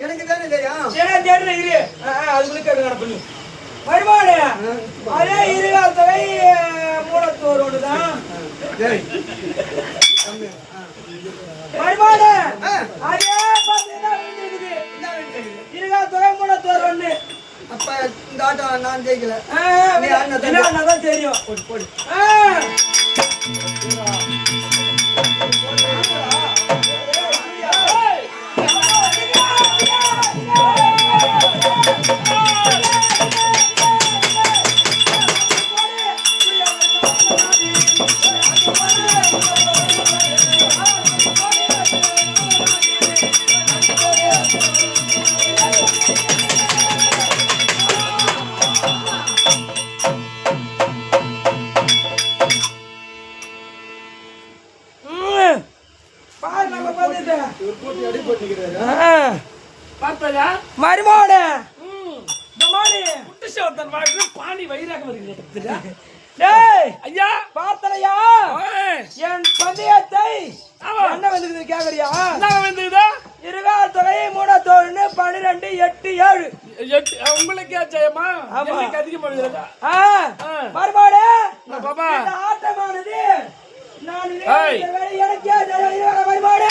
எனக்கு தானே தெரியும். தெரியல இரு. அதுக்குள்ள கேட்க பண்ணு. வருமானே அதே இருகால் தொகை மூலத்தோர் ஒண்ணுதான். வருமானே அதே பார்த்தீங்கன்னா இருகால் தொகை மூலத்தோர் ஒண்ணு. அப்ப இந்த ஆட்டம் நான் ஜெயிக்கல. அண்ணாதான் தெரியும். போடு மருமோட பாணி வயிறாக வருகிறேன். ஐயா பார்த்தலையா என் பந்தயத்தை என்ன வந்து கேக்குறியா? இருகால் தொகை மூணத்தோடு 12 8 7 உங்களுக்கே ஜெயமா? அதிகமாக மருமோட ஆட்டமானது நான் எனக்கே மருமோட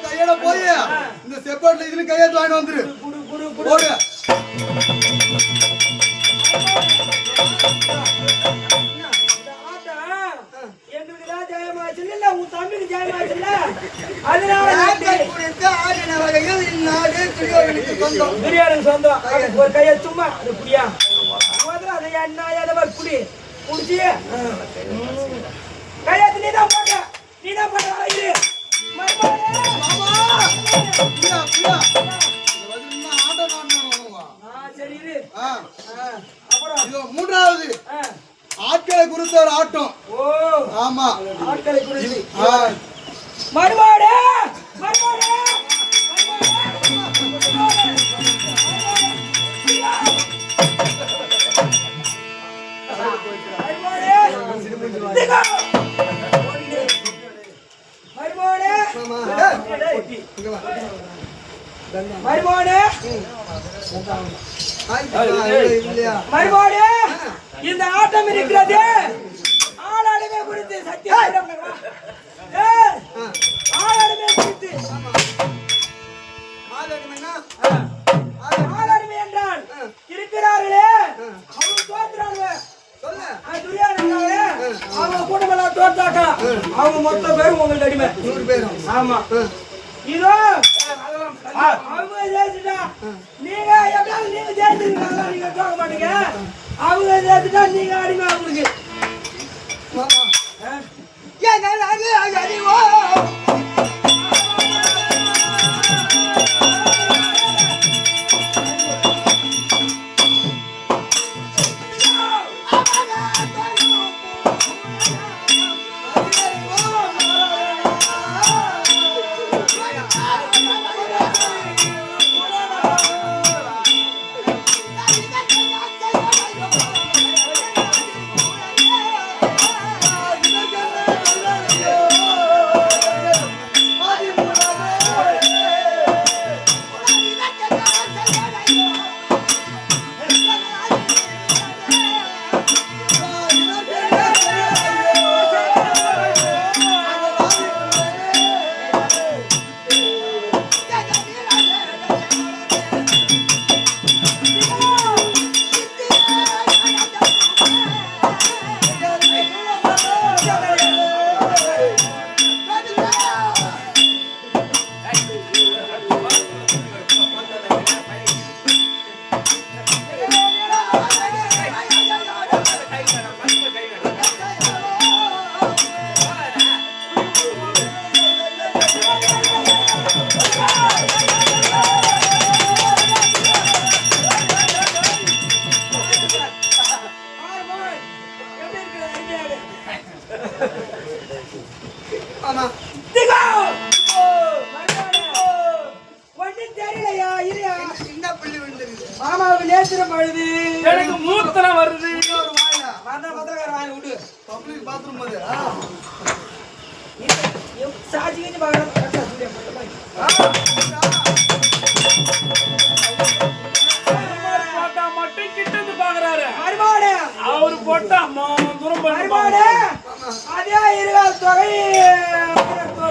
கையோட போய் இந்த செப்பேட்ல இதுல கையெழுத்து வாங்கி வந்துரு. போடு. எங்களுக்கு ஜெயமாச்சு இல்ல உன் தம்பிக்கு ஜெயமாச்சு அதனால பிரியாணி சொந்தம் ஒரு கையை சும்மா அது புரியா அதை என்ன புடி புடிச்சு கையத்து நீதான் போட்ட இது சரி இது அப்புறம் மூன்றாவது ஆட்களை குறித்த ஒரு ஆட்டம். ஆமா ஆட்களை குறித்து மறுபாடு இந்த ஆட்டம் இருக்கிறது ஆளாடுமே குறித்து சத்தியம் ஆளாடுமே குறித்து ஆளாடுமே என்றால் இருக்கிறார்களே அவங்க தோற்றுறாங்க அவங்க கூட்டமெல்லாம் தோற்றாக்கா அவங்க மொத்த பேரும் உங்களுக்கு அடிமை 100 பேரும். ஆமா இதோ அவங்க ஜெயிச்சுட்டா நீங்க எப்படியாவது நீங்க ஜெயிச்சிருக்கீங்க நீங்க தோக்க மாட்டீங்க அவங்க ஜெயிச்சுட்டா நீங்க அடிமை அவங்களுக்கு மாமாவுக்கு நேத்திரம் பழுது எனக்கு மூத்தனம் வருது. ஒரு வாயில பத்திரக்கார வாங்கி விடு பப்ளிக் பாத்ரூம் அது சாட்சி கஞ்சி பார்க்கலாம் போட்டா மட்டும் கிட்ட இருந்து பாக்குறாரு. மறுபாடு அவரு போட்டா அம்மா தூரம் மறுபாடு அதே இருகால் தொகை உங்களுக்கு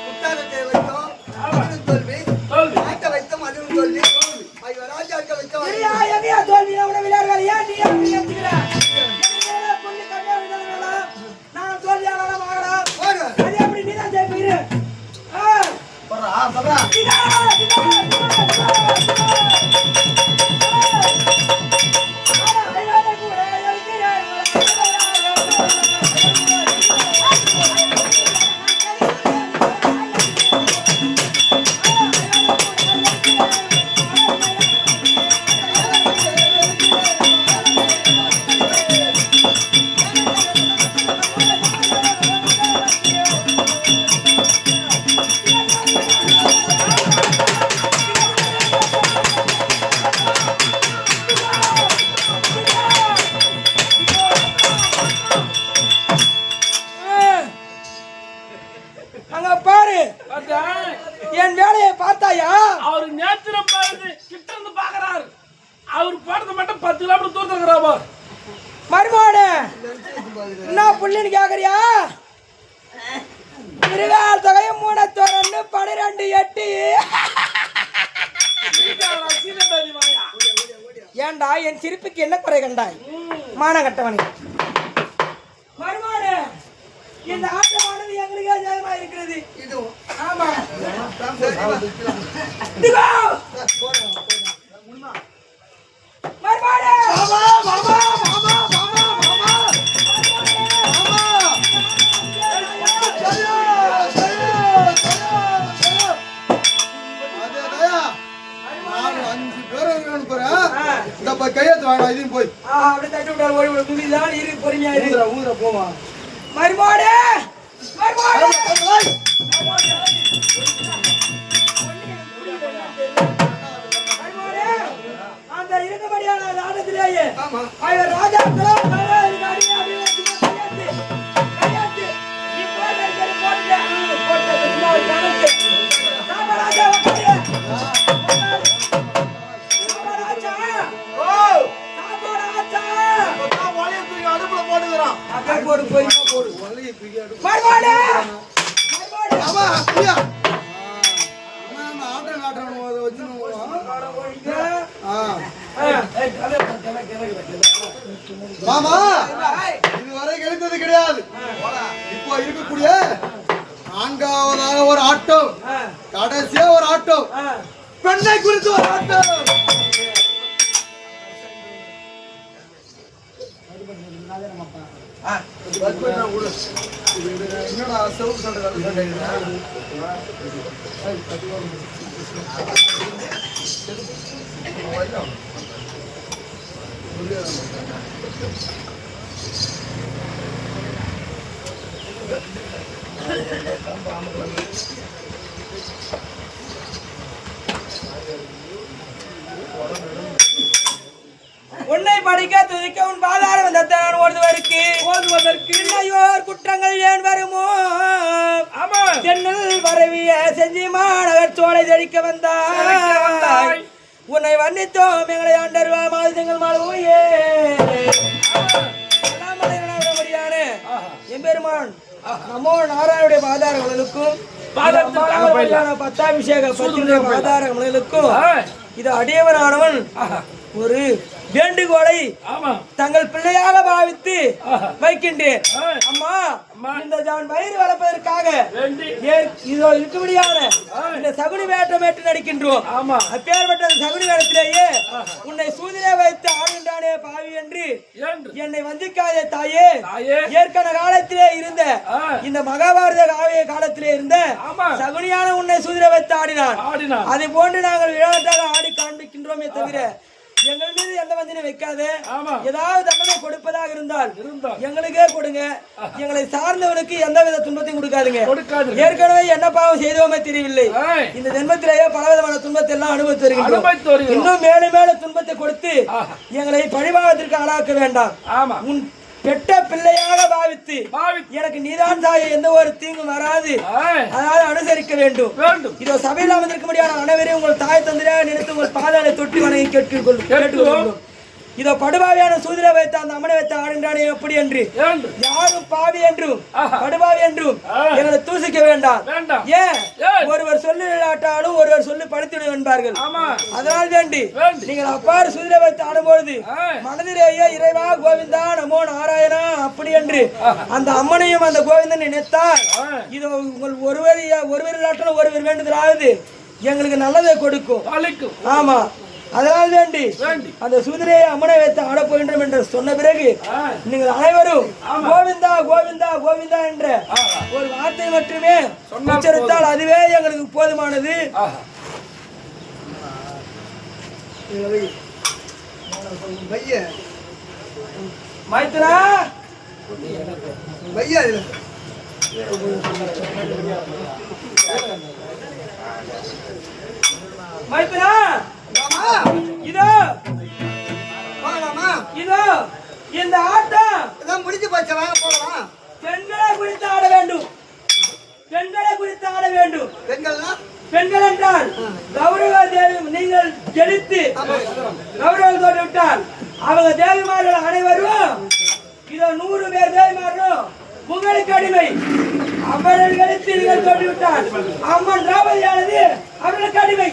புத்தகத்தை வைத்தோம் அதுவும் தோல்வி தோல்வி. நாட்டை வைத்தோம் அதுவும் தோல்வி ராஜாக்க வைத்தோம் எங்கேயா தோல்வி விளையாடுறாரு ஏன் நீ அப்படி எடுத்துக்கிற பொண்ணு கம்மியா விளையாடுறா நான் தோல்வியாளா வாங்கலாம் அது எப்படி நீ தான் ஜெயிப்பீரு படுறா அங்க பாரு பார்த்தா? என் வேலையை பார்த்தாயா அவரு நேத்திரம் பாருது கிட்ட இருந்து பாக்குறாரு. அவரு போட்டது மட்டும் 10 கிலோமீட்டர் தூரத்துல இருக்கிறாப்பா. மறுபாடு என்ன புள்ளின்னு கேக்குறியா இருகால் தொகை 3 12 12 8 சீனபேரி வாயா. ஏண்டா என் சிரிப்புக்கு என்ன குறை கண்டாய் மானகட்டவனே மறுபாடு இந்த ஆட்டமானது எங்களுக்கே ஜெயமா இருக்கிறது இதுவும் ஆமா மறுபாடு கையெழுத்து வாங்க இதையும் போய் அப்படி தட்டி விட்டாரு ஓடி விடு துணிதான் இரு பொறுமையா இரு ஊதுற போவா மறுபாடு மறுபாடு அந்த இருக்கும்படியான ஆட்டத்திலேயே அவர் ராஜாக்களும் அடுப்புல போட்டுக்கிறான் போடு போய் போடு மறுபாடு மறுபாடு ஆமா ஐயா ஆட்டம் காட்டுறோம் வச்சு மாமா இதுவரை எழுத்தது கிடையாது இப்போ இருக்கக்கூடிய 4வதாக ஒரு ஆட்டம் கடைசியா ஒரு ஆட்டம் பெண்ணை குறித்து ஒரு ஆட்டம் என்னடா செவப்பு சொல்றது உன்னை படிக்க துதிக்க உன் பாதாரம் வந்தான் ஓடுவதற்கு இல்லையோர் குற்றங்கள் ஏன் வருமோ ஆமா தென்னல் வரவிய செஞ்சி மாநகர் சோலை தெளிக்க வந்தாய் உன்னை வர்ணித்தோம் எங்களை ஆண்டருவா மாதங்கள் மாறுவோயே எம்பெருமான் நமோ நாராயணுடைய பாதாரங்களுக்கும் பத்தாபிஷேக பத்தினுடைய பாதாரங்களுக்கும் இது அடியவனானவன் ஒரு வேண்டுகோளை தங்கள் பிள்ளையாக பாவித்து வைக்கின்றேன் அம்மா இந்த வயிறு வளர்ப்பதற்காக இதோ இருக்கும்படியான இந்த சகுனி வேட்டம் ஏற்று நடிக்கின்றோம் அப்பேற்பட்ட சகுனி வேடத்திலேயே உன்னை சூதிலே வைத்து ஆடுகின்றானே பாவி என்று என்னை வஞ்சிக்காதே தாயே ஏற்கனவே காலத்திலே இருந்த இந்த மகாபாரத காலத்திலே இருந்த சகுனியான உன்னை சூதிலே வைத்து ஆடினான் அதை போன்று நாங்கள் விளையாட்டாக ஆடி காண்பிக்கின்றோமே தவிர எங்கள் மீது எந்த வஞ்சனையும் வைக்காது. ஆமா. ஏதாவது தண்டனை கொடுப்பதாக இருந்தால் இருந்தால் எங்களுக்கே கொடுங்க. எங்களை சார்ந்தவனுக்கு எந்தவித துன்பத்தையும் கொடுக்காதுங்க. கொடுக்காது. ஏற்கனவே என்ன பாவம் செய்தோமே தெரியவில்லை. ஏய், இந்த ஜென்மத்திலேயே பலவிதமான துன்பத்தை எல்லாம் அனுபவித்து வருகின்றோம். அனுபவித்து வருகிறோம். இன்னும் மேலும் மேலும் துன்பத்தை கொடுத்து ஆஹா. எங்களை பழிவாகத்திற்கு ஆளாக்க வேண்டாம். ஆமா. உன் பெற்ற பிள்ளையாக பாவித்து பாவித்து எனக்கு நீதான் தாய், எந்த ஒரு தீங்கும் வராது, ஏய், அதாவது அனுசரிக்க வேண்டும். வேண்டும். இதோ சபையில் அமர்ந்திருக்க முடியாத அனைவரையும் உங்கள் தாய் தந்திரியாக நினைத்து உங்கள் பாதாளை தொட்டி வணங்கி கேட்டுக்கொள்ளும். இதோ படுபாவியான சூதிரை வைத்த அந்த அம்மனை வைத்த ஆடுகிறானே எப்படி என்று வேண்டும். யாரும் பாவி என்றும் ஆஹா. படுபாவி என்றும் எங்களை தூசிக்க வேண்டாம். வேண்டாம். ஏன் ஏய். ஒருவர் சொல்லி இல்லாட்டாலும் ஒருவர் சொல்லி படுத்திவிடும் என்பார்கள். ஆமா. அதனால் வேண்டி வேண்டி. நீங்கள் அப்பாறு சூதிரை வைத்து ஆடும்பொழுது ஏய், மனதிலேயே இறைவா கோவிந்தா நமோ நாராயணா அப்படி என்று அந்த அம்மனையும் அந்த கோவிந்தன் நினைத்தால் ஏய், இது உங்கள் ஒருவர் இல்லாட்டாலும் ஒருவர் வேண்டுதலாவது எங்களுக்கு நல்லதை கொடுக்கும். அழிக்கும். ஆமா. அதனால் வேண்டி வேண்டி. அந்த சூதிரையை அம்மனை வைத்து ஆடப் போகின்றோம் என்று சொன்ன பிறகு ஏய், நீங்கள் அனைவரும் ஆமா. கோவிந்தா கோவிந்தா கோவிந்தா என்ற ஆஹா. ஒரு வார்த்தை மட்டுமே சொன்னால் உச்சரித்தால் அதுவே எங்களுக்கு போதுமானது. ஆஹா. பைய மைத்துனா பையா இதுல மைத்துனா ராமா இதோ வாங்கலாமா? இதோ இந்த ஆட்டம் இதான் முடிஞ்சு போச்சு, வாங்க போகலாம். பெண்களை குறித்து ஆட வேண்டும். பெண்களை குறித்து ஆட வேண்டும். பெண்கள்லாம் பெண்கள் என்றால் கௌரவ தேவி நீங்கள் ஜெயித்து கௌரவம் தோற்று விட்டால் அவங்க தேவிமார்கள் அனைவரும் இதோ 100 பேர் தேவிமார்களும் உங்களுக்கு அடிமை. அவர்கள் கழித்து நீங்கள் தோற்று விட்டால் அம்மன் திரௌபதியானது அவர்களுக்கு அடிமை.